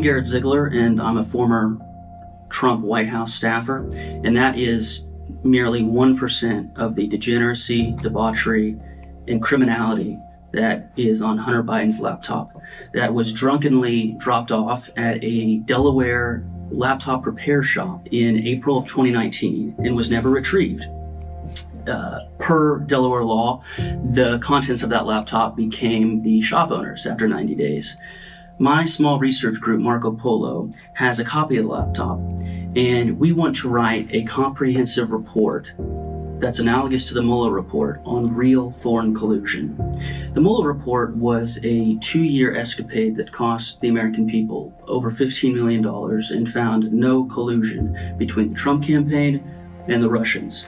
Garrett Ziegler, and I'm a former Trump White House staffer, and that is merely 1% of the degeneracy, debauchery, and criminality that is on Hunter Biden's laptop that was drunkenly dropped off at a Delaware laptop repair shop in April of 2019 and was never retrieved. Per Delaware law, the contents of that laptop became the shop owner's after 90 days. My small research group, Marco Polo, has a copy of the laptop, and we want to write a comprehensive report that's analogous to the Polo report on real foreign collusion. The Polo report was a 2-year escapade that cost the American people over $15 million and found no collusion between the Trump campaign and the Russians.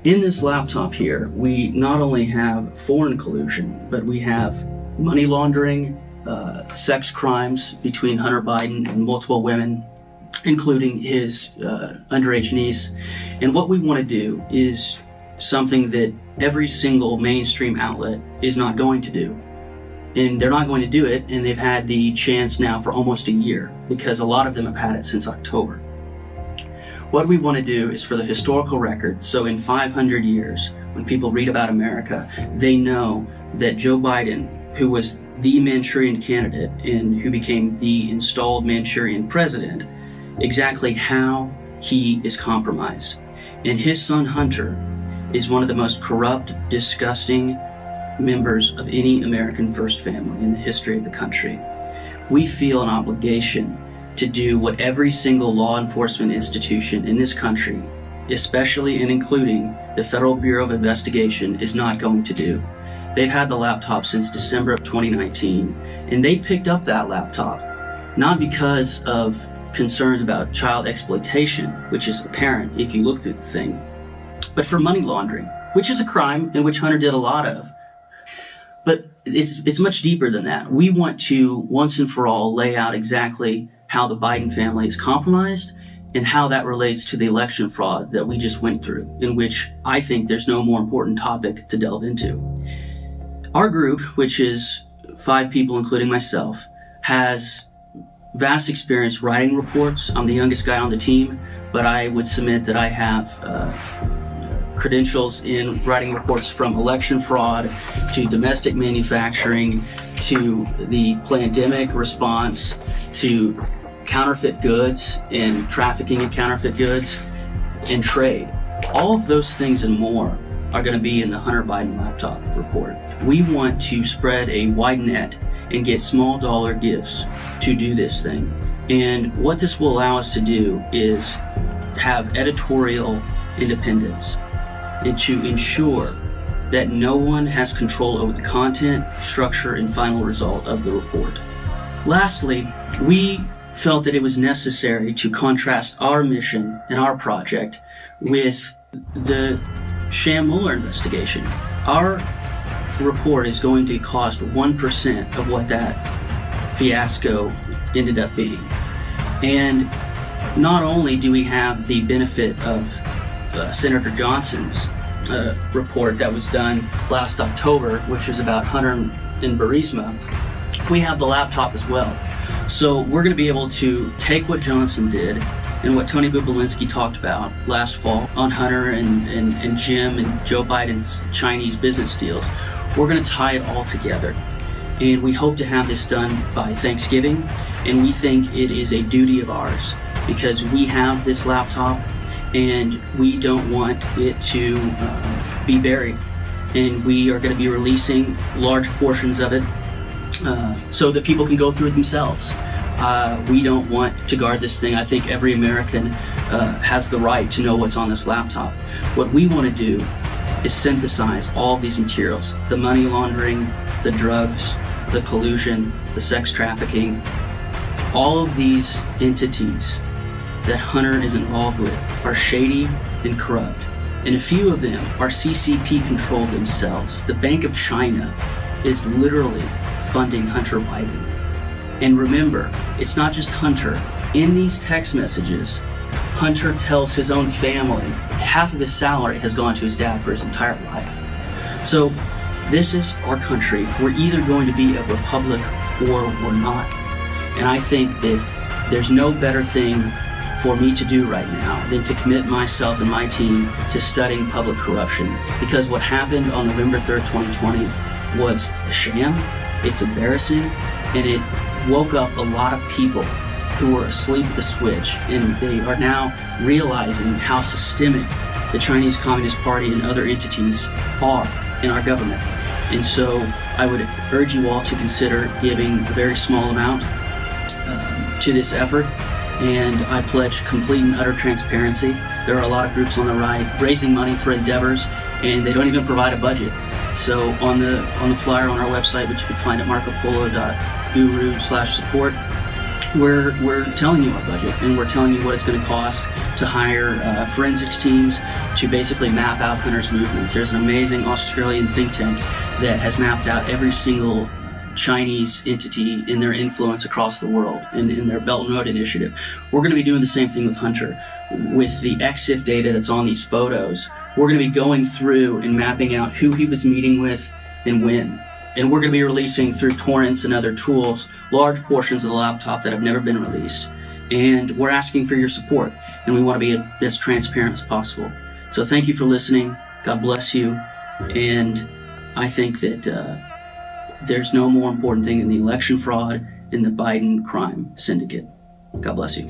In this laptop here, we not only have foreign collusion, but we have money laundering, sex crimes between Hunter Biden and multiple women, including his underage niece. And what we want to do is something that every single mainstream outlet is not going to do. And they're not going to do it, and they've had the chance now for almost a year, because a lot of them have had it since October. What we want to do is for the historical record, so in 500 years, when people read about America, they know that Joe Biden, who was the Manchurian candidate and who became the installed Manchurian president, exactly how he is compromised. And his son Hunter is one of the most corrupt, disgusting members of any American first family in the history of the country. We feel an obligation to do what every single law enforcement institution in this country, especially and including the Federal Bureau of Investigation, is not going to do. They've had the laptop since December of 2019, and they picked up that laptop not because of concerns about child exploitation, which is apparent if you look through the thing, but for money laundering, which is a crime in which Hunter did a lot of. But it's much deeper than that. We want to once and for all lay out exactly how the Biden family is compromised and how that relates to the election fraud that we just went through, in which I think there's no more important topic to delve into. Our group, which is 5 people including myself, has vast experience writing reports. I'm the youngest guy on the team, but I would submit that I have credentials in writing reports from election fraud to domestic manufacturing to the pandemic response to counterfeit goods and trafficking in counterfeit goods and trade. All of those things and more are going to be in the Hunter Biden laptop report. We want to spread a wide net and get small dollar gifts to do this thing. And what this will allow us to do is have editorial independence and to ensure that no one has control over the content, structure, and final result of the report. Lastly, we felt that it was necessary to contrast our mission and our project with the sham Mueller investigation. Our report is going to cost 1% of what that fiasco ended up being. And not only do we have the benefit of Senator Johnson's report that was done last October, which was about Hunter and Burisma, we have the laptop as well. So we're going to be able to take what Johnson did and what Tony Bukolinski talked about last fall on Hunter and Jim and Joe Biden's Chinese business deals. We're going to tie it all together. And we hope to have this done by Thanksgiving. And we think it is a duty of ours because we have this laptop and we don't want it to be buried. And we are going to be releasing large portions of it so that people can go through it themselves. We don't want to guard this thing. I think every American has the right to know what's on this laptop. What we want to do is synthesize all of these materials, the money laundering, the drugs, the collusion, the sex trafficking, all of these entities that Hunter is involved with are shady and corrupt. And a few of them are CCP controlled themselves. The Bank of China is literally funding Hunter Biden. And remember, it's not just Hunter. In these text messages, Hunter tells his own family half of his salary has gone to his dad for his entire life. So this is our country. We're either going to be a republic or we're not. And I think that there's no better thing for me to do right now than to commit myself and my team to studying public corruption. Because what happened on November 3rd, 2020 was a sham, it's embarrassing, and it woke up a lot of people who were asleep at the switch, and they are now realizing how systemic the Chinese Communist Party and other entities are in our government. And so I would urge you all to consider giving a very small amount to this effort. And I pledge complete and utter transparency. There are a lot of groups on the right raising money for endeavors, and they don't even provide a budget. So on the flyer on our website, which you can find at marcopolo.guru/support, we're telling you our budget, and we're telling you what it's going to cost to hire forensics teams to basically map out hunters' movements. There's an amazing Australian think tank that has mapped out every single Chinese entity in their influence across the world in their Belt and Road Initiative. We're going to be doing the same thing with Hunter. With the EXIF data that's on these photos, we're going to be going through and mapping out who he was meeting with and when. And we're going to be releasing through torrents and other tools large portions of the laptop that have never been released. And we're asking for your support, and we want to be as transparent as possible. So thank you for listening. God bless you. And I think that there's no more important thing than the election fraud and the Biden crime syndicate. God bless you.